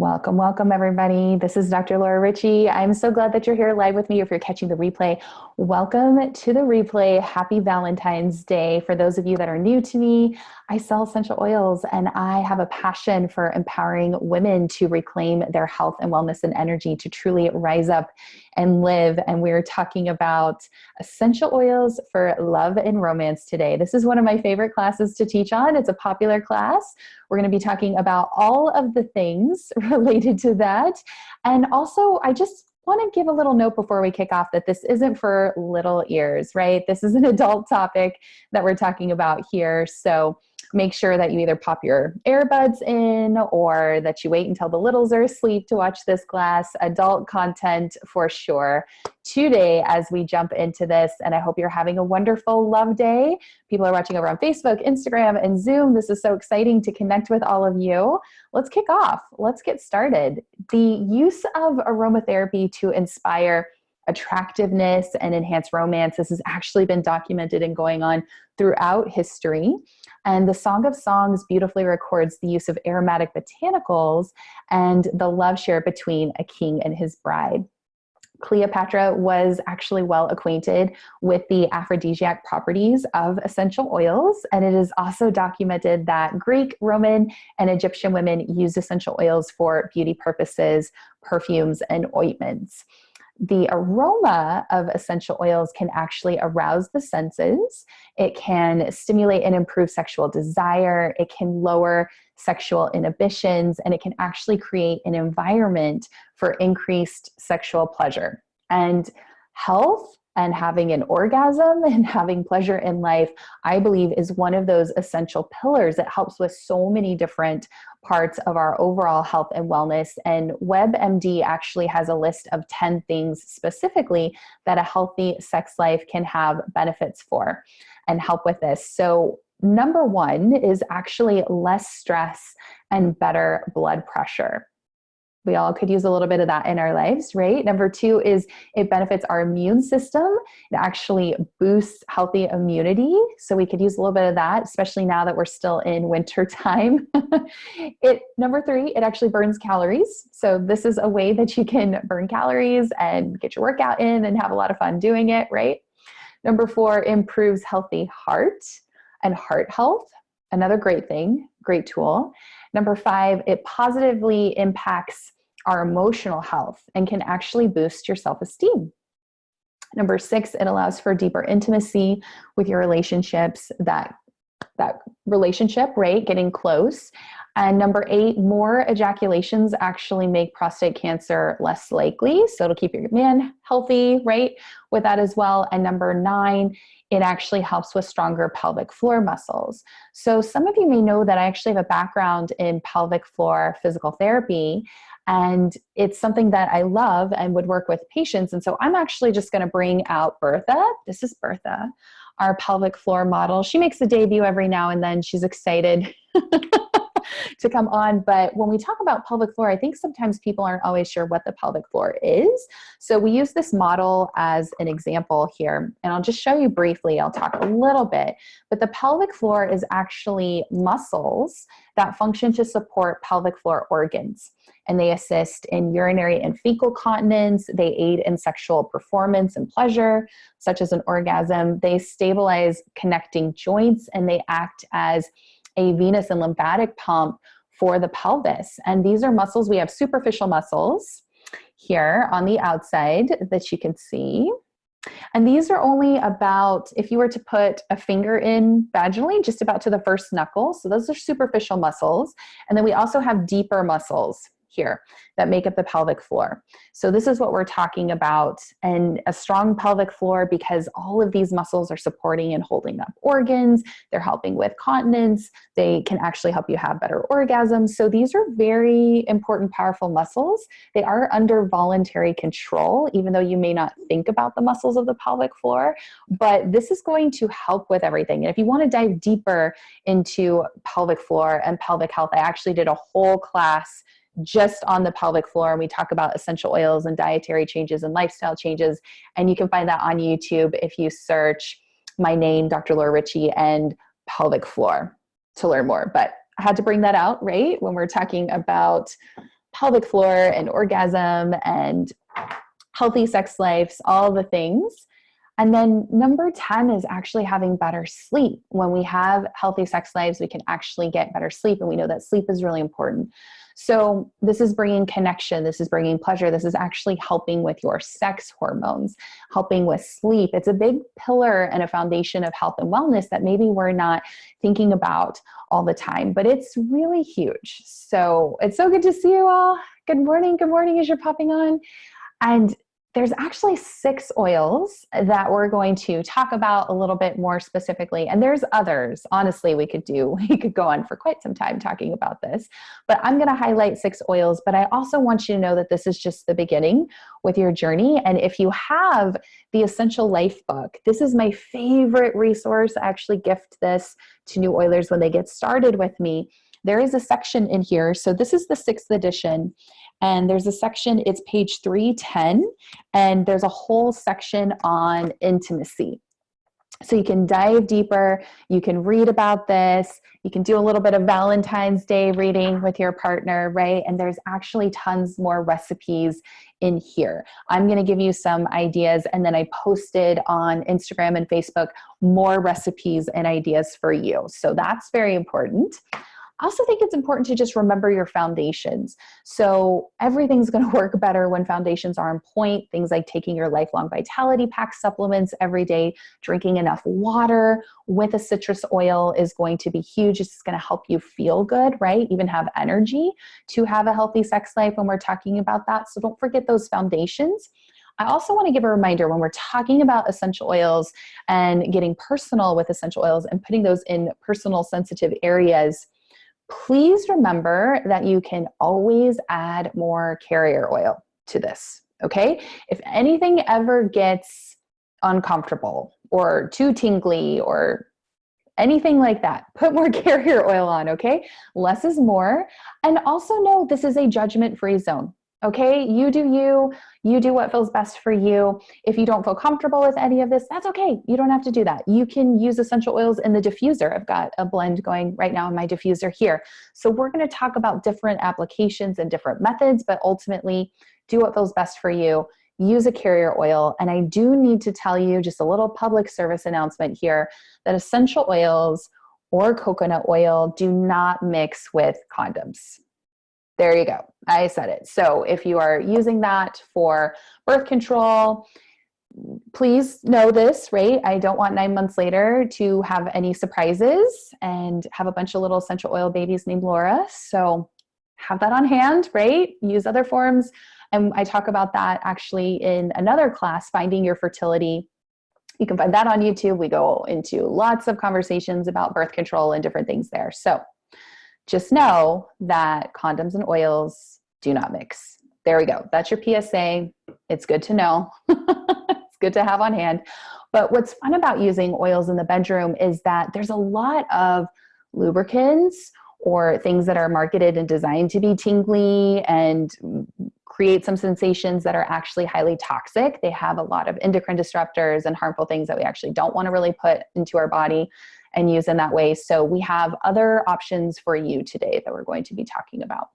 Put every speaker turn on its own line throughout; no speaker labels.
Welcome, welcome everybody. This is Dr. Laura Ricci. I'm so glad that you're here live with me. If you're catching the replay, welcome to the replay. Happy Valentine's Day. For those of you that are new to me, I sell essential oils and I have a passion for empowering women to reclaim their health and wellness and energy to truly rise up and live. And we're talking about essential oils for love and romance today. This is one of my favorite classes to teach on. It's a popular class. We're going to be talking about all of the things related to that. And also, I just want to give a little note before we kick off that this isn't for little ears, right? This is an adult topic that we're talking about here. So make sure that you either pop your earbuds in or that you wait until the littles are asleep to watch this class. Adult content for sure today as we jump into this. And I hope you're having a wonderful love day. People are watching over on Facebook, Instagram, and Zoom. This is so exciting to connect with all of you. Let's kick off. Let's get started. The use of aromatherapy to inspire attractiveness and enhance romance. This has actually been documented and going on throughout history. And the Song of Songs beautifully records the use of aromatic botanicals and the love share between a king and his bride. Cleopatra was actually well acquainted with the aphrodisiac properties of essential oils, and it is also documented that Greek, Roman, and Egyptian women used essential oils for beauty purposes, perfumes, and ointments. The aroma of essential oils can actually arouse the senses. It can stimulate and improve sexual desire. It can lower sexual inhibitions, and it can actually create an environment for increased sexual pleasure. And health and having an orgasm and having pleasure in life, I believe, is one of those essential pillars that helps with so many different parts of our overall health and wellness. And WebMD actually has a list of 10 things specifically that a healthy sex life can have benefits for and help with this. So number one is actually less stress and better blood pressure. We all could use a little bit of that in our lives, right? Number two is it benefits our immune system. It actually boosts healthy immunity. So we could use a little bit of that, especially now that we're still in winter time. Number three, it actually burns calories. So this is a way that you can burn calories and get your workout in and have a lot of fun doing it, right? Number four, improves healthy heart and heart health. Another great thing, great tool. Number five, it positively impacts our emotional health and can actually boost your self-esteem. Number six, it allows for deeper intimacy with your relationships, that relationship, right? Getting close. And number eight, more ejaculations actually make prostate cancer less likely. So it'll keep your man healthy, right? With that as well. And number nine, it actually helps with stronger pelvic floor muscles. So some of you may know that I actually have a background in pelvic floor physical therapy, and it's something that I love and would work with patients. And so I'm actually just going to bring out Bertha. This is Bertha, our pelvic floor model. She makes a debut every now and then. She's excited to come on. But when we talk about pelvic floor, I think sometimes people aren't always sure what the pelvic floor is. So we use this model as an example here, and I'll just show you briefly. I'll talk a little bit, but the pelvic floor is actually muscles that function to support pelvic floor organs, and they assist in urinary and fecal continence. They aid in sexual performance and pleasure, such as an orgasm. They stabilize connecting joints, and they act as a venous and lymphatic pump for the pelvis. And these are muscles. We have superficial muscles here on the outside that you can see. And these are only about, if you were to put a finger in vaginally, just about to the first knuckle. So those are superficial muscles. And then we also have deeper muscles here that make up the pelvic floor. So this is what we're talking about, and a strong pelvic floor, because all of these muscles are supporting and holding up organs. They're helping with continence. They can actually help you have better orgasms. So these are very important, powerful muscles. They are under voluntary control, even though you may not think about the muscles of the pelvic floor, but this is going to help with everything. And if you want to dive deeper into pelvic floor and pelvic health, I actually did a whole class just on the pelvic floor, and we talk about essential oils and dietary changes and lifestyle changes. And you can find that on YouTube if you search my name, Dr. Laura Ricci, and pelvic floor to learn more. But I had to bring that out, right? When we're talking about pelvic floor and orgasm and healthy sex lives, all the things. And then number 10 is actually having better sleep. When we have healthy sex lives, we can actually get better sleep. And we know that sleep is really important. So this is bringing connection. This is bringing pleasure. This is actually helping with your sex hormones, helping with sleep. It's a big pillar and a foundation of health and wellness that maybe we're not thinking about all the time, but it's really huge. So it's so good to see you all. Good morning. Good morning as you're popping on. And there's actually 6 oils that we're going to talk about a little bit more specifically. And there's others. Honestly, we could go on for quite some time talking about this, but I'm going to highlight 6 oils. But I also want you to know that this is just the beginning with your journey. And if you have the Essential Life book, this is my favorite resource. I actually gift this to new oilers when they get started with me. There is a section in here. So this is the 6th edition. And there's a section, it's page 310, and there's a whole section on intimacy. So you can dive deeper, you can read about this, you can do a little bit of Valentine's Day reading with your partner, right? And there's actually tons more recipes in here. I'm gonna give you some ideas, and then I posted on Instagram and Facebook more recipes and ideas for you. So that's very important. I also think it's important to just remember your foundations. So everything's going to work better when foundations are on point. Things like taking your lifelong vitality pack supplements every day, drinking enough water with a citrus oil is going to be huge. It's going to help you feel good, right? Even have energy to have a healthy sex life when we're talking about that. So don't forget those foundations. I also want to give a reminder when we're talking about essential oils and getting personal with essential oils and putting those in personal sensitive areas, please remember that you can always add more carrier oil to this, okay? If anything ever gets uncomfortable or too tingly or anything like that, put more carrier oil on, okay? Less is more. And also know this is a judgment-free zone. Okay, you do what feels best for you. If you don't feel comfortable with any of this, that's okay. You don't have to do that. You can use essential oils in the diffuser. I've got a blend going right now in my diffuser here. So we're going to talk about different applications and different methods, but ultimately do what feels best for you. Use a carrier oil. And I do need to tell you just a little public service announcement here that essential oils or coconut oil do not mix with condoms. There you go. I said it. So if you are using that for birth control, please know this, right? I don't want 9 months later to have any surprises and have a bunch of little essential oil babies named Laura. So have that on hand, right? Use other forms. And I talk about that actually in another class, Finding Your Fertility. You can find that on YouTube. We go into lots of conversations about birth control and different things there. So just know that condoms and oils do not mix. There we go. That's your PSA. It's good to know. It's good to have on hand. But what's fun about using oils in the bedroom is that there's a lot of lubricants or things that are marketed and designed to be tingly and create some sensations that are actually highly toxic. They have a lot of endocrine disruptors and harmful things that we actually don't want to really put into our body and use in that way. So we have other options for you today that we're going to be talking about.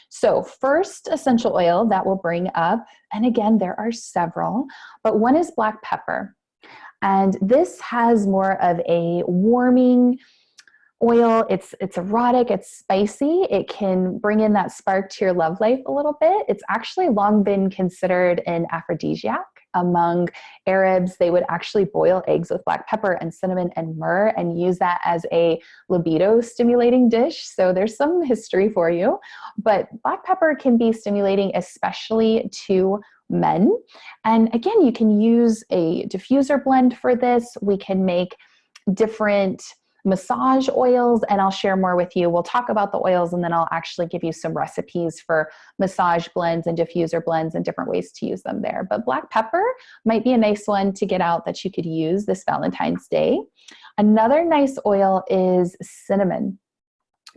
So first essential oil that we'll bring up, and again, there are several, but one is black pepper. And this has more of a warming oil. It's erotic, it's spicy. It can bring in that spark to your love life a little bit. It's actually long been considered an aphrodisiac. Among Arabs, they would actually boil eggs with black pepper and cinnamon and myrrh and use that as a libido stimulating dish. So there's some history for you. But black pepper can be stimulating, especially to men. And again, you can use a diffuser blend for this. We can make different massage oils, and I'll share more with you. We'll talk about the oils, and then I'll actually give you some recipes for massage blends and diffuser blends and different ways to use them there. But black pepper might be a nice one to get out that you could use this Valentine's Day. Another nice oil is cinnamon.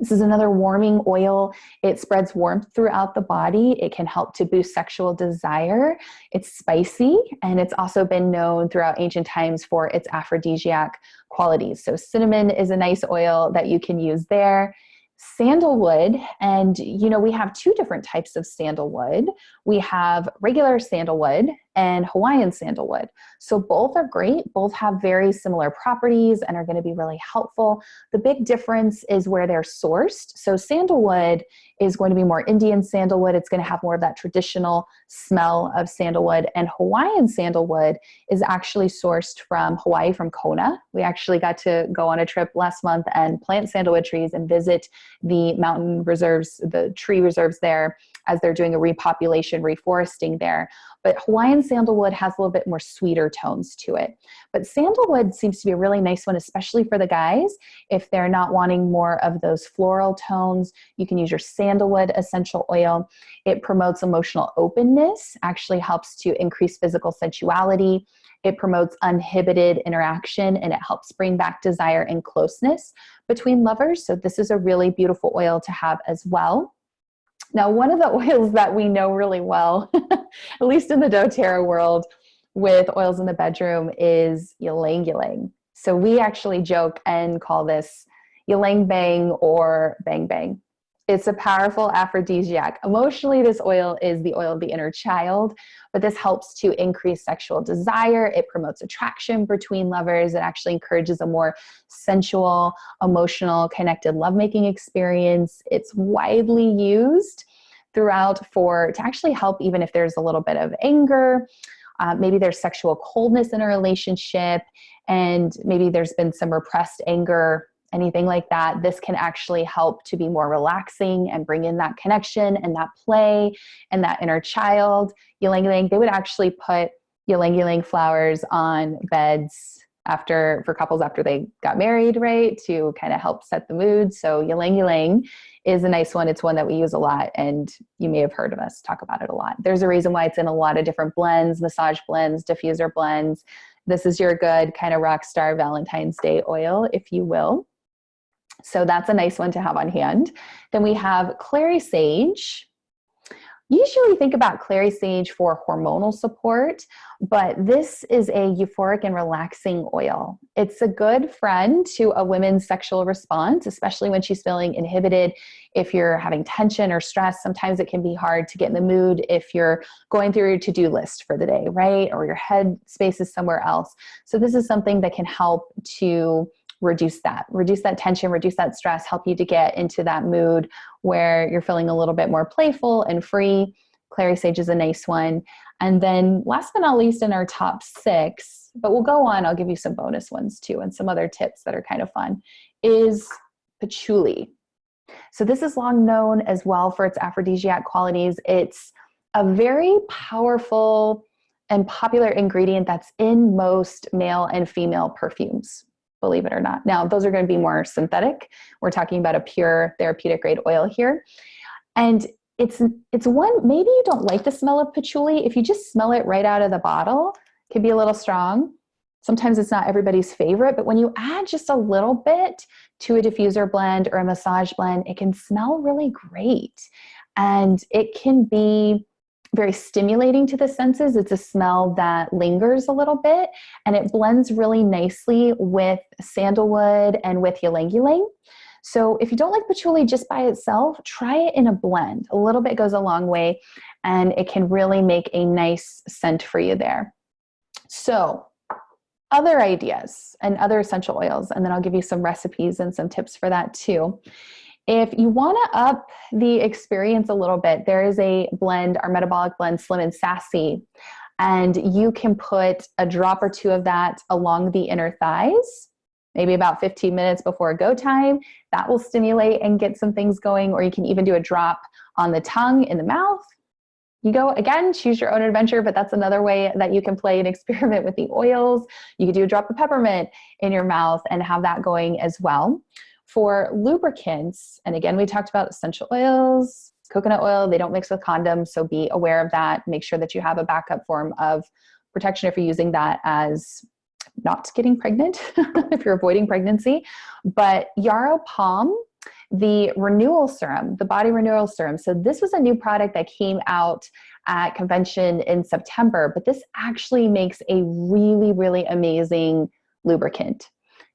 This is another warming oil. It spreads warmth throughout the body. It can help to boost sexual desire. It's spicy, and it's also been known throughout ancient times for its aphrodisiac qualities. So cinnamon is a nice oil that you can use there. Sandalwood, and we have two different types of sandalwood. We have regular sandalwood and Hawaiian sandalwood. So both are great. Both have very similar properties and are going to be really helpful. The big difference is where they're sourced. So sandalwood is going to be more Indian sandalwood. It's going to have more of that traditional smell of sandalwood. And Hawaiian sandalwood is actually sourced from Hawaii, from Kona. We actually got to go on a trip last month and plant sandalwood trees and visit the mountain reserves, the tree reserves there, as they're doing a repopulation, reforesting there. But Hawaiian sandalwood has a little bit more sweeter tones to it. But sandalwood seems to be a really nice one, especially for the guys. If they're not wanting more of those floral tones, you can use your Sandalwood Essential Oil. It promotes emotional openness, actually helps to increase physical sensuality. It promotes uninhibited interaction, and it helps bring back desire and closeness between lovers. So this is a really beautiful oil to have as well. Now, one of the oils that we know really well, at least in the doTERRA world, with oils in the bedroom is ylang ylang. So we actually joke and call this ylang bang or bang bang. It's a powerful aphrodisiac. Emotionally, this oil is the oil of the inner child, but this helps to increase sexual desire. It promotes attraction between lovers. It actually encourages a more sensual, emotional, connected lovemaking experience. It's widely used throughout to actually help even if there's a little bit of anger, maybe there's sexual coldness in a relationship, and maybe there's been some repressed anger, anything like that. This can actually help to be more relaxing and bring in that connection and that play and that inner child. Ylang ylang, they would actually put ylang ylang flowers on beds for couples after they got married, right? To kind of help set the mood. So ylang ylang is a nice one. It's one that we use a lot, and you may have heard of us talk about it a lot. There's a reason why it's in a lot of different blends, massage blends, diffuser blends. This is your good kind of rock star Valentine's Day oil, if you will. So that's a nice one to have on hand. Then we have clary sage. Usually think about clary sage for hormonal support, but this is a euphoric and relaxing oil. It's a good friend to a woman's sexual response, especially when she's feeling inhibited. If you're having tension or stress, sometimes it can be hard to get in the mood if you're going through your to-do list for the day, right? Or your head space is somewhere else. So this is something that can help to reduce that tension, reduce that stress, help you to get into that mood where you're feeling a little bit more playful and free. Clary sage is a nice one. And then last but not least in our top 6, but we'll go on, I'll give you some bonus ones too and some other tips that are kind of fun, is patchouli. So this is long known as well for its aphrodisiac qualities. It's a very powerful and popular ingredient that's in most male and female perfumes, believe it or not. Now, those are going to be more synthetic. We're talking about a pure therapeutic grade oil here. And it's one, maybe you don't like the smell of patchouli. If you just smell it right out of the bottle, it can be a little strong. Sometimes it's not everybody's favorite, but when you add just a little bit to a diffuser blend or a massage blend, it can smell really great. And it can be very stimulating to the senses. It's a smell that lingers a little bit, and it blends really nicely with sandalwood and with ylang ylang. So if you don't like patchouli just by itself, try it in a blend. A little bit goes a long way, and it can really make a nice scent for you there. So other ideas and other essential oils, and then I'll give you some recipes and some tips for that too. If you want to up the experience a little bit, there is a blend, our Metabolic blend, Slim and Sassy, and you can put a drop or two of that along the inner thighs, maybe about 15 minutes before go time. That will stimulate and get some things going, or you can even do a drop on the tongue, in the mouth. You go, again, choose your own adventure, but that's another way that you can play and experiment with the oils. You could do a drop of peppermint in your mouth and have that going as well. For lubricants, and again, we talked about essential oils, coconut oil, they don't mix with condoms, so be aware of that. Make sure that you have a backup form of protection if you're using that as not getting pregnant, if you're avoiding pregnancy. But Yarrow Palm, the renewal serum, the body renewal serum. So this was a new product that came out at convention in September, but this actually makes a really, really amazing lubricant.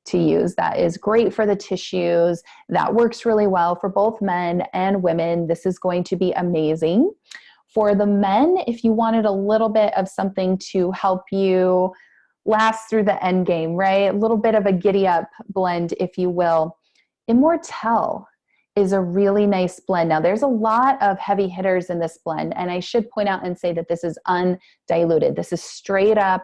to use that is great for the tissues, that works really well for both men and women. This is going to be amazing. For the men, if you wanted a little bit of something to help you last through the end game, right? A little bit of a giddy up blend, if you will. Immortelle is a really nice blend. Now, there's a lot of heavy hitters in this blend, and I should point out and say that this is undiluted. This is straight up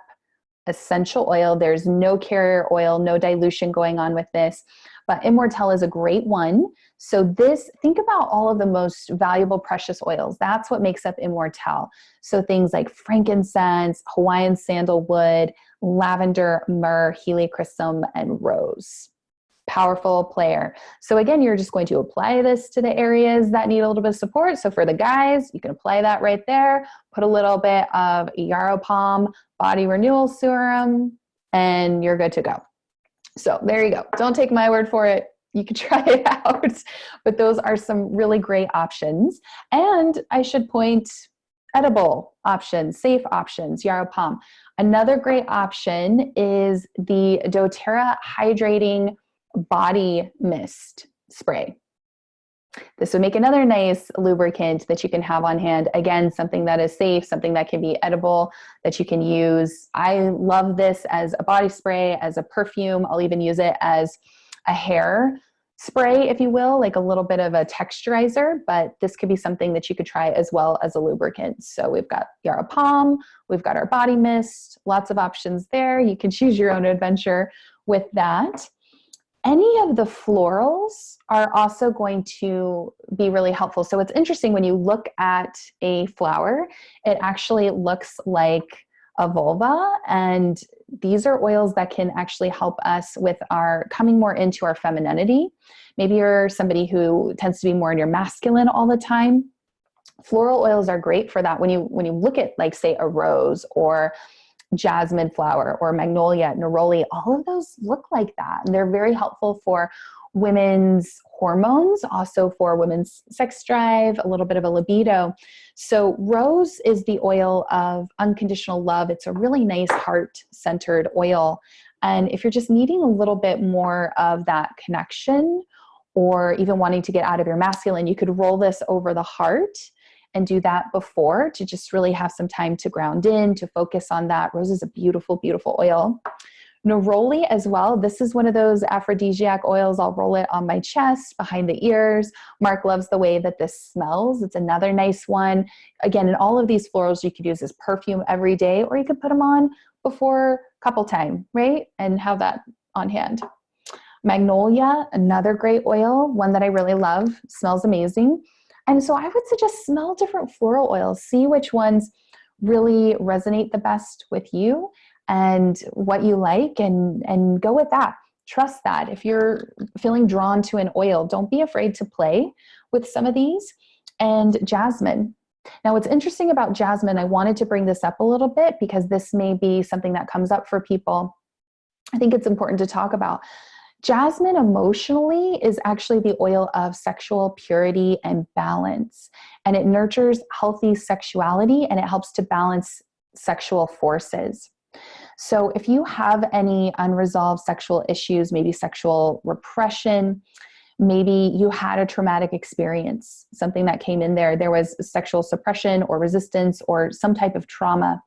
essential oil. There's no carrier oil, no dilution going on with this, but Immortelle is a great one. So this, think about all of the most valuable precious oils. That's what makes up Immortelle. So things like frankincense, Hawaiian sandalwood, lavender, myrrh, helichrysum, and rose. Powerful player. So again, you're just going to apply this to the areas that need a little bit of support. So for the guys, you can apply that right there. Put a little bit of yarrow palm body renewal serum, and you're good to go. So there you go. Don't take my word for it. You can try it out. But those are some really great options. And I should point, edible options, safe options, yarrow palm. Another great option is the doTERRA Hydrating Body Mist Spray. This would make another nice lubricant that you can have on hand. Again, something that is safe, something that can be edible, that you can use. I love this as a body spray, as a perfume. I'll even use it as a hair spray, if you will, like a little bit of a texturizer, but this could be something that you could try as well as a lubricant. So we've got yarrow palm, we've got our body mist, lots of options there. You can choose your own adventure with that. Any of the florals are also going to be really helpful. So it's interesting when you look at a flower, it actually looks like a vulva, and these are oils that can actually help us with our coming more into our femininity. Maybe you're somebody who tends to be more in your masculine all the time. Floral oils are great for that. When you look at, like, say, a rose or jasmine flower or magnolia, neroli, all of those look like that. And they're very helpful for women's hormones, also for women's sex drive, a little bit of a libido. So rose is the oil of unconditional love. It's a really nice heart-centered oil. And if you're just needing a little bit more of that connection, or even wanting to get out of your masculine, you could roll this over the heart and do that before, to just really have some time to ground in, to focus on that. Rose is a beautiful, beautiful oil. Neroli as well. This is one of those aphrodisiac oils. I'll roll it on my chest, behind the ears. Mark loves the way that this smells. It's another nice one. Again, in all of these florals, you could use as perfume every day, or you could put them on before couple time, right? And have that on hand. Magnolia, another great oil, one that I really love, smells amazing. And so I would suggest smell different floral oils, see which ones really resonate the best with you and what you like, and go with that. Trust that. If you're feeling drawn to an oil, don't be afraid to play with some of these. And jasmine. Now, what's interesting about jasmine, I wanted to bring this up a little bit because this may be something that comes up for people. I think it's important to talk about. Jasmine emotionally is actually the oil of sexual purity and balance, and it nurtures healthy sexuality, and it helps to balance sexual forces. So if you have any unresolved sexual issues, maybe sexual repression, maybe you had a traumatic experience, something that came in there, there was sexual suppression or resistance or some type of trauma,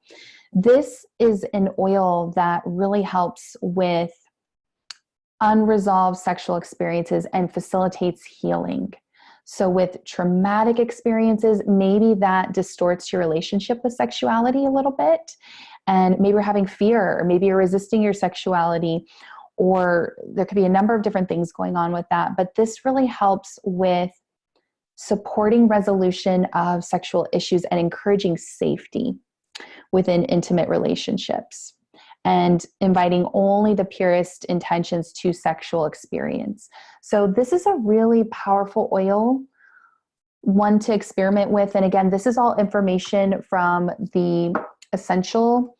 this is an oil that really helps with unresolved sexual experiences and facilitates healing. So with traumatic experiences, maybe that distorts your relationship with sexuality a little bit, and maybe you're having fear, or maybe you're resisting your sexuality, or there could be a number of different things going on with that. But this really helps with supporting resolution of sexual issues and encouraging safety within intimate relationships, and inviting only the purest intentions to sexual experience. So this is a really powerful oil, one to experiment with. And again, this is all information from the Essential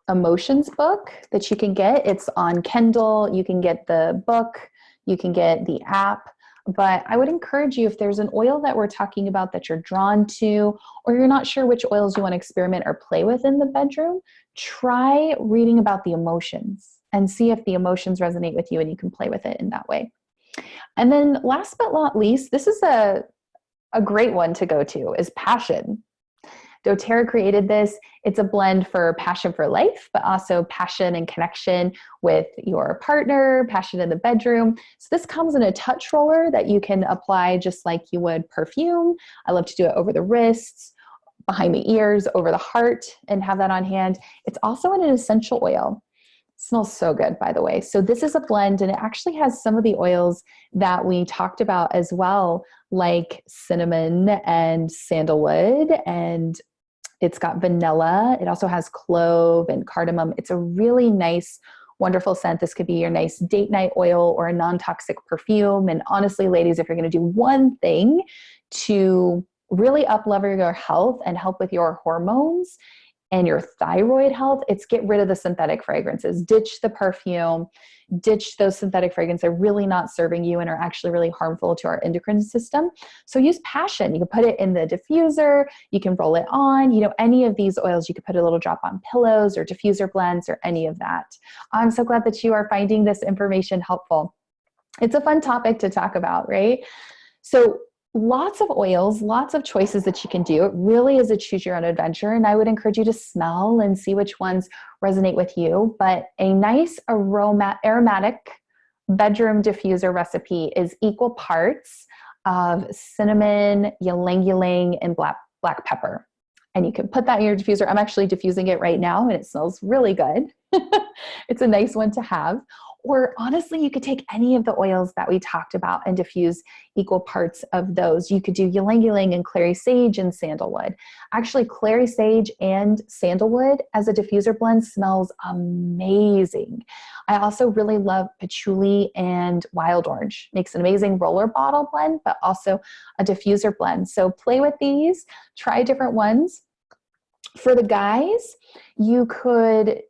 Emotions book that you can get. It's on Kindle. You can get the book, you can get the app. But I would encourage you, if there's an oil that we're talking about that you're drawn to, or you're not sure which oils you want to experiment or play with in the bedroom, try reading about the emotions and see if the emotions resonate with you and you can play with it in that way. And then last but not least, this is a great one to go to, is passion. doTERRA created this. It's a blend for passion for life, but also passion and connection with your partner, passion in the bedroom. So this comes in a touch roller that you can apply just like you would perfume. I love to do it over the wrists, behind the ears, over the heart, and have that on hand. It's also in an essential oil. It smells so good, by the way. So this is a blend, and it actually has some of the oils that we talked about as well, like cinnamon and sandalwood, and it's got vanilla. It also has clove and cardamom. It's a really nice, wonderful scent. This could be your nice date night oil or a non-toxic perfume. And honestly, ladies, if you're going to do one thing to really up-level your health and help with your hormones and your thyroid health, it's get rid of the synthetic fragrances. Ditch the perfume, ditch those synthetic fragrances. They're really not serving you and are actually really harmful to our endocrine system. So use passion. You can put it in the diffuser. You can roll it on. You know, any of these oils, you could put a little drop on pillows or diffuser blends or any of that. I'm so glad that you are finding this information helpful. It's a fun topic to talk about, right? So lots of oils, lots of choices that you can do. It really is a choose your own adventure. And I would encourage you to smell and see which ones resonate with you. But a nice aromatic bedroom diffuser recipe is equal parts of cinnamon, ylang ylang, and black pepper. And you can put that in your diffuser. I'm actually diffusing it right now and it smells really good. It's a nice one to have. Or honestly, you could take any of the oils that we talked about and diffuse equal parts of those. You could do ylang ylang and clary sage and sandalwood. Actually, clary sage and sandalwood as a diffuser blend smells amazing. I also really love patchouli and wild orange. Makes an amazing roller bottle blend, but also a diffuser blend. So play with these, try different ones. For the guys, you could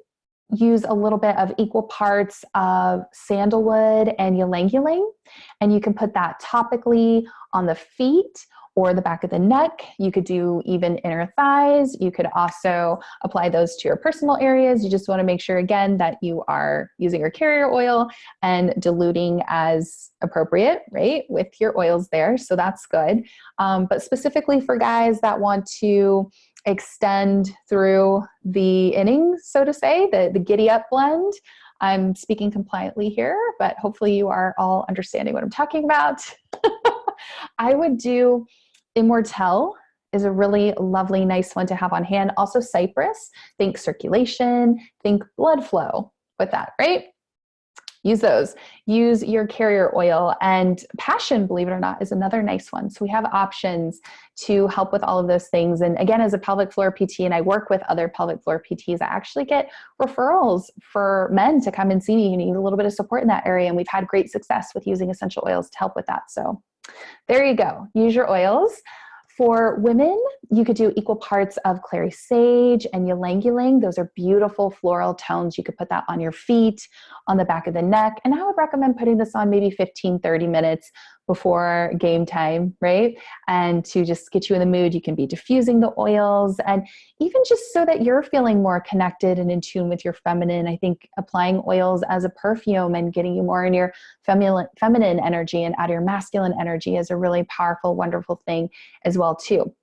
use a little bit of equal parts of sandalwood and ylang ylang, and you can put that topically on the feet or the back of the neck. You could do even inner thighs. You could also apply those to your personal areas. You just want to make sure, again, that you are using your carrier oil and diluting as appropriate, right, with your oils there. So that's good. But specifically for guys that want to extend through the innings, so to say, the giddy up blend. I'm speaking compliantly here, but hopefully you are all understanding what I'm talking about. I would do Immortelle is a really lovely, nice one to have on hand. Also cypress, think circulation, think blood flow with that, right? Use those. Use your carrier oil, and passion, believe it or not, is another nice one. So we have options to help with all of those things. And again, as a pelvic floor PT, and I work with other pelvic floor PTs, I actually get referrals for men to come and see me who need a little bit of support in that area. And we've had great success with using essential oils to help with that. So there you go. Use your oils. For women, you could do equal parts of clary sage and ylang ylang. Those are beautiful floral tones. You could put that on your feet, on the back of the neck. And I would recommend putting this on maybe 15, 30 minutes before game time, right? And to just get you in the mood, you can be diffusing the oils, and even just so that you're feeling more connected and in tune with your feminine. I think applying oils as a perfume and getting you more in your feminine energy and out of your masculine energy is a really powerful, wonderful thing as well too.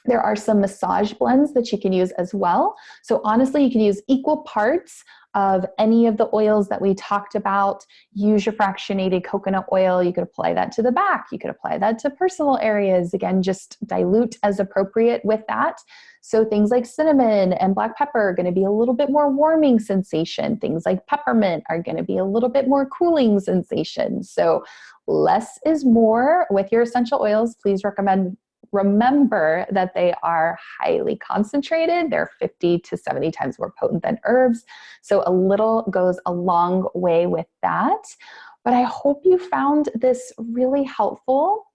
There are some massage blends that you can use as well. So honestly, you can use equal parts of any of the oils that we talked about. Use your fractionated coconut oil. You could apply that to the back. You could apply that to personal areas. Again, just dilute as appropriate with that. So things like cinnamon and black pepper are going to be a little bit more warming sensation. Things like peppermint are going to be a little bit more cooling sensation. So less is more with your essential oils. Please remember that they are highly concentrated. They're 50 to 70 times more potent than herbs. So a little goes a long way with that. But I hope you found this really helpful.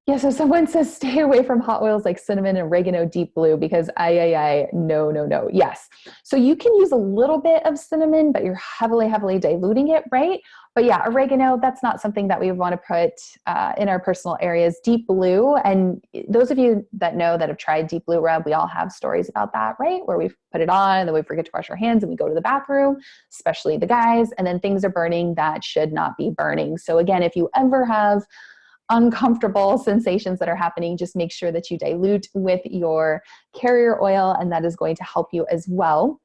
Yeah, so someone says stay away from hot oils like cinnamon and oregano deep blue because no. Yes. So you can use a little bit of cinnamon, but you're heavily diluting it, right? But yeah, oregano, that's not something that we want to put in our personal areas. Deep blue, and those of you that know that have tried deep blue rub, we all have stories about that, right? Where we put it on and then we forget to wash our hands and we go to the bathroom, especially the guys, and then things are burning that should not be burning. So again, if you ever have uncomfortable sensations that are happening, just make sure that you dilute with your carrier oil, and that is going to help you as well.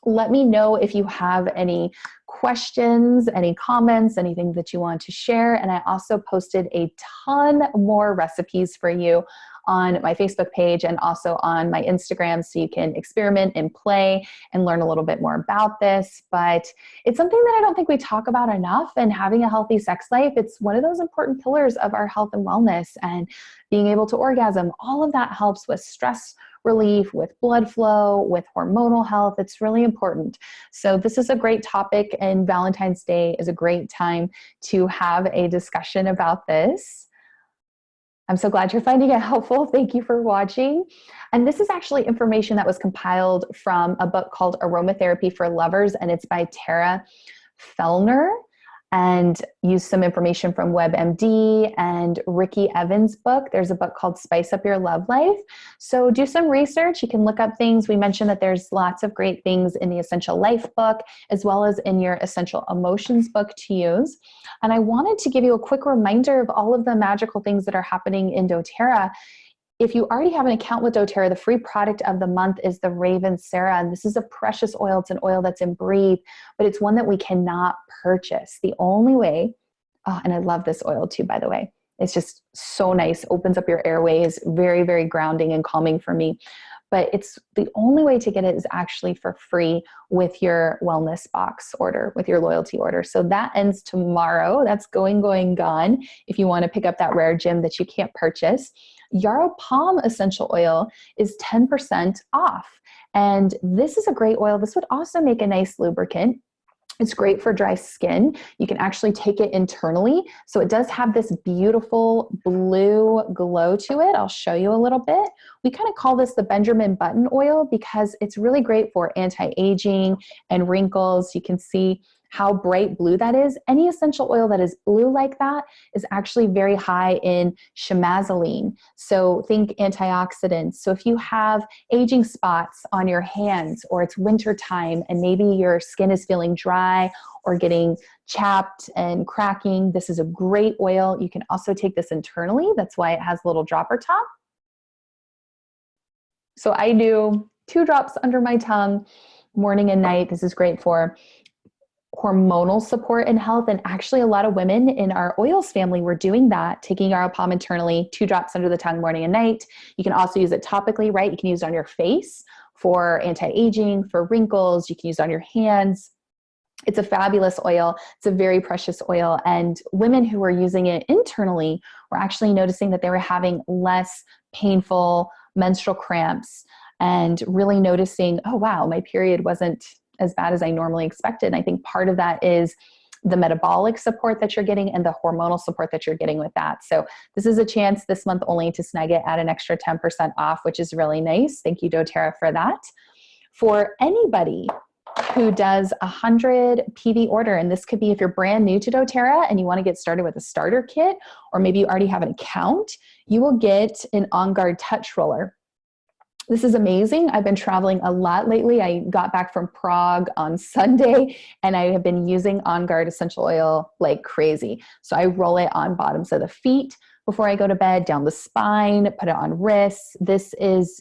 Let me know if you have any questions, any comments, anything that you want to share. And I also posted a ton more recipes for you on my Facebook page and also on my Instagram, so you can experiment and play and learn a little bit more about this. But it's something that I don't think we talk about enough, and having a healthy sex life, it's one of those important pillars of our health and wellness, and being able to orgasm, all of that helps with stress relief, with blood flow, with hormonal health. It's really important. So this is a great topic, and Valentine's Day is a great time to have a discussion about this. I'm so glad you're finding it helpful. Thank you for watching. And this is actually information that was compiled from a book called Aromatherapy for Lovers, and it's by Tara Fellner, and use some information from WebMD and Ricky Evans' book. There's a book called Spice Up Your Love Life. So do some research. You can look up things. We mentioned that there's lots of great things in the Essential Life book, as well as in your Essential Emotions book to use. And I wanted to give you a quick reminder of all of the magical things that are happening in doTERRA. If you already have an account with doTERRA, the free product of the month is the Raven Sarah. And this is a precious oil. It's an oil that's in Breathe, but it's one that we cannot purchase. The only way, oh, and I love this oil too, by the way. It's just so nice. Opens up your airways. Very, very grounding and calming for me. But it's the only way to get it is actually for free with your wellness box order, with your loyalty order. So that ends tomorrow. That's gone. If you want to pick up that rare gem that you can't purchase. Yarrow Palm Essential Oil is 10% off. And this is a great oil. This would also make a nice lubricant. It's great for dry skin. You can actually take it internally. So it does have this beautiful blue glow to it. I'll show you a little bit. We kind of call this the Benjamin Button oil because it's really great for anti-aging and wrinkles. You can see how bright blue that is. Any essential oil that is blue like that is actually very high in chemazoline. So think antioxidants. So if you have aging spots on your hands, or it's winter time and maybe your skin is feeling dry or getting chapped and cracking, this is a great oil. You can also take this internally. That's why it has a little dropper top. So I do 2 drops under my tongue, morning and night. This is great for hormonal support and health. And actually a lot of women in our oils family were doing that, taking Yarrow Palm internally, 2 drops under the tongue morning and night. You can also use it topically, right? You can use it on your face for anti-aging, for wrinkles. You can use it on your hands. It's a fabulous oil. It's a very precious oil. And women who were using it internally were actually noticing that they were having less painful menstrual cramps, and really noticing, oh wow, my period wasn't as bad as I normally expected. And I think part of that is the metabolic support that you're getting and the hormonal support that you're getting with that. So this is a chance this month only to snag it at an extra 10% off, which is really nice. Thank you, doTERRA, for that. For anybody who does 100 PV order, and this could be if you're brand new to doTERRA and you want to get started with a starter kit, or maybe you already have an account, you will get an Onguard touch roller. This is amazing. I've been traveling a lot lately. I got back from Prague on Sunday, and I have been using Onguard Essential Oil like crazy. So I roll it on bottoms of the feet before I go to bed, down the spine, put it on wrists. This is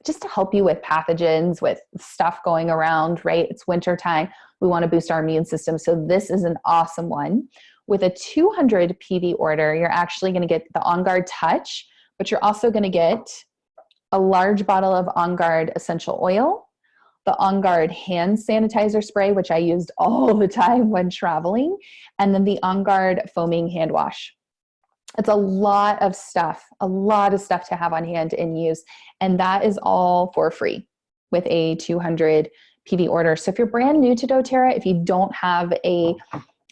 just to help you with pathogens, with stuff going around, right? It's winter time. We want to boost our immune system. So this is an awesome one. With a 200 PV order, you're actually going to get the Onguard Touch, but you're also going to get a large bottle of Onguard Essential Oil, the Onguard hand sanitizer spray, which I used all the time when traveling, and then the Onguard foaming hand wash. It's a lot of stuff to have on hand and use. And that is all for free with a 200 PV order. So if you're brand new to doTERRA, if you don't have a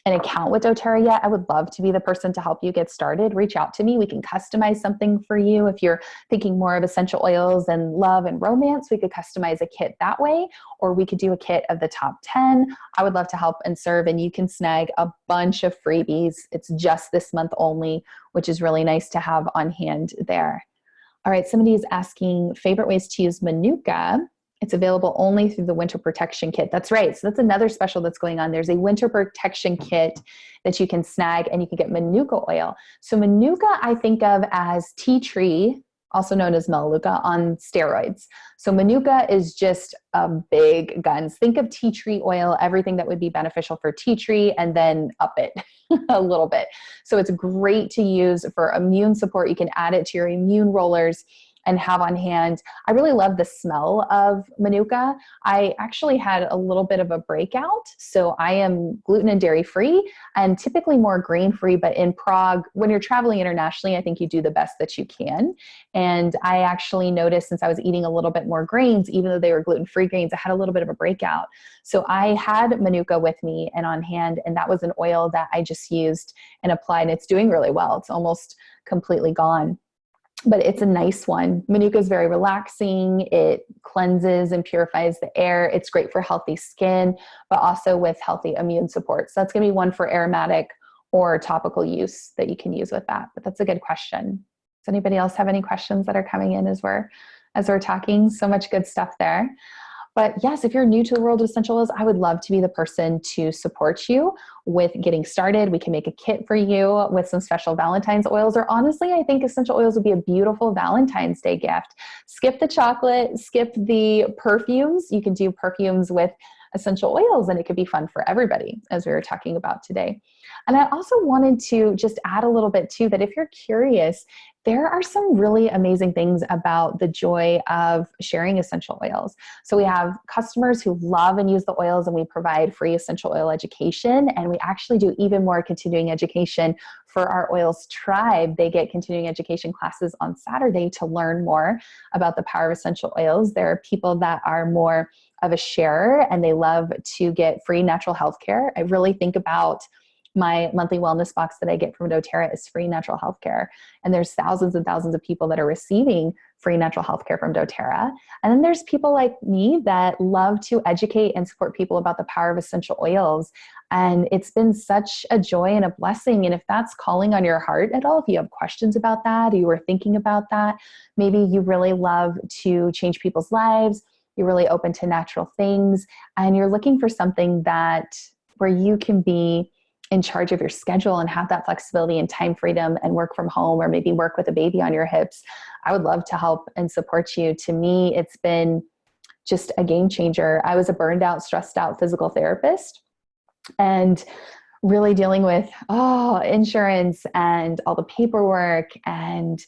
an account with doTERRA yet, I would love to be the person to help you get started. Reach out to me. We can customize something for you. If you're thinking more of essential oils and love and romance, we could customize a kit that way, or we could do a kit of the top 10. I would love to help and serve, and you can snag a bunch of freebies. It's just this month only, which is really nice to have on hand there. All right, somebody is asking favorite ways to use Manuka. It's available only through the winter protection kit. That's right. So that's another special that's going on. There's a winter protection kit that you can snag, and you can get Manuka oil. So Manuka, I think of as tea tree, also known as Melaleuca, on steroids. So Manuka is just big guns. Think of tea tree oil, everything that would be beneficial for tea tree, and then up it a little bit. So it's great to use for immune support. You can add it to your immune rollers and have on hand. I really love the smell of Manuka. I actually had a little bit of a breakout. So I am gluten and dairy free and typically more grain free, but in Prague, when you're traveling internationally, I think you do the best that you can. And I actually noticed, since I was eating a little bit more grains, even though they were gluten-free grains, I had a little bit of a breakout. So I had Manuka with me and on hand, and that was an oil that I just used and applied, and it's doing really well. It's almost completely gone, but it's a nice one. Manuka is very relaxing. It cleanses and purifies the air. It's great for healthy skin, but also with healthy immune support. So that's going to be one for aromatic or topical use that you can use with that. But that's a good question. Does anybody else have any questions that are coming in as we're talking? So much good stuff there. But yes, if you're new to the world of essential oils, I would love to be the person to support you with getting started. We can make a kit for you with some special Valentine's oils, or honestly, I think essential oils would be a beautiful Valentine's Day gift. Skip the chocolate, skip the perfumes. You can do perfumes with essential oils, and it could be fun for everybody, as we were talking about today. And I also wanted to just add a little bit too, that if you're curious, there are some really amazing things about the joy of sharing essential oils. So we have customers who love and use the oils, and we provide free essential oil education. And we actually do even more continuing education for our oils tribe. They get continuing education classes on Saturday to learn more about the power of essential oils. There are people that are more of a sharer, and they love to get free natural health care. I really think about my monthly wellness box that I get from doTERRA is free natural health care. And there's thousands and thousands of people that are receiving free natural health care from doTERRA. And then there's people like me that love to educate and support people about the power of essential oils. And it's been such a joy and a blessing. And if that's calling on your heart at all, if you have questions about that, or you were thinking about that, maybe you really love to change people's lives, you're really open to natural things, and you're looking for something where you can be in charge of your schedule and have that flexibility and time freedom and work from home, or maybe work with a baby on your hips, I would love to help and support you. To me, it's been just a game changer. I was a burned out, stressed out physical therapist, and really dealing with insurance and all the paperwork, and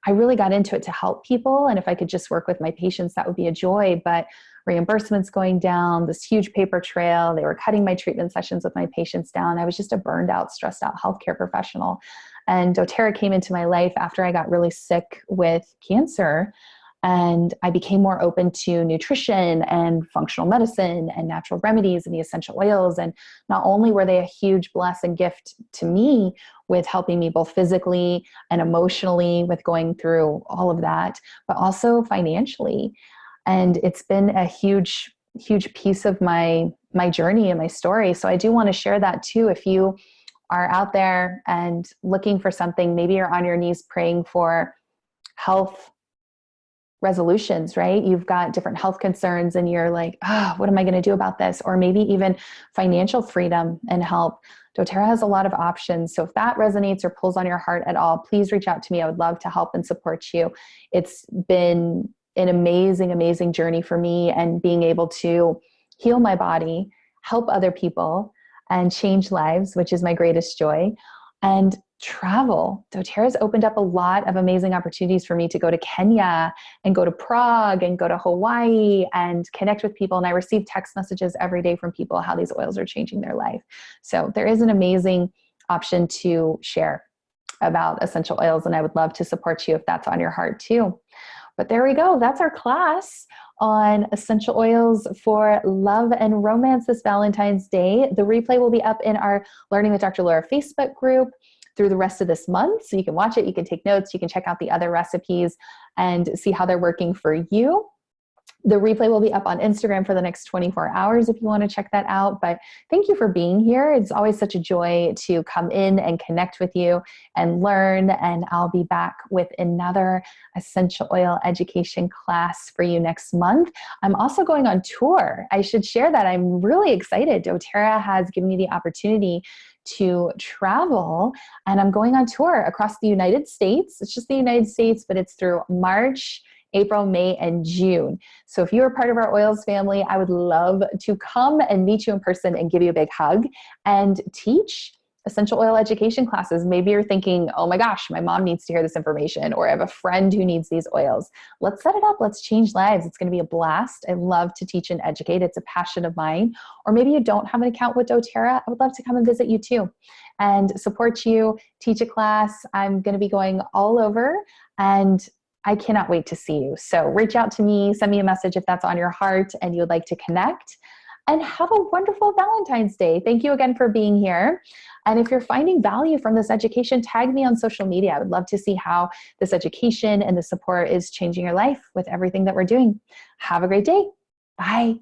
I really got into it to help people. And if I could just work with my patients, that would be a joy. But reimbursements going down, this huge paper trail, they were cutting my treatment sessions with my patients down. I was just a burned out, stressed out healthcare professional. And doTERRA came into my life after I got really sick with cancer. And I became more open to nutrition and functional medicine and natural remedies and the essential oils. And not only were they a huge blessing gift to me with helping me both physically and emotionally with going through all of that, but also financially. And it's been a huge, huge piece of my journey and my story. So I do want to share that too. If you are out there and looking for something, maybe you're on your knees praying for health resolutions, right? You've got different health concerns and you're like, what am I going to do about this? Or maybe even financial freedom and help. doTERRA has a lot of options. So if that resonates or pulls on your heart at all, please reach out to me. I would love to help and support you. It's been an amazing, amazing journey for me, and being able to heal my body, help other people, and change lives, which is my greatest joy. And travel. doTERRA's opened up a lot of amazing opportunities for me to go to Kenya and go to Prague and go to Hawaii and connect with people. And I receive text messages every day from people how these oils are changing their life. So there is an amazing option to share about essential oils, and I would love to support you if that's on your heart too. But there we go. That's our class on essential oils for love and romance this Valentine's Day. The replay will be up in our Learning with Dr. Laura Facebook group through the rest of this month. So you can watch it, you can take notes, you can check out the other recipes and see how they're working for you. The replay will be up on Instagram for the next 24 hours if you want to check that out. But thank you for being here. It's always such a joy to come in and connect with you and learn. And I'll be back with another essential oil education class for you next month. I'm also going on tour. I should share that. I'm really excited. doTERRA has given me the opportunity to travel, and I'm going on tour across the United States. It's just the United States, but it's through March, April, May, and June. So if you are part of our oils family, I would love to come and meet you in person and give you a big hug and teach essential oil education classes. Maybe you're thinking, oh my gosh, my mom needs to hear this information, or I have a friend who needs these oils. Let's set it up. Let's change lives. It's going to be a blast. I love to teach and educate. It's a passion of mine. Or maybe you don't have an account with doTERRA. I would love to come and visit you too and support you, teach a class. I'm going to be going all over, and I cannot wait to see you. So reach out to me, send me a message if that's on your heart and you would like to connect. And have a wonderful Valentine's Day. Thank you again for being here. And if you're finding value from this education, tag me on social media. I would love to see how this education and the support is changing your life with everything that we're doing. Have a great day. Bye.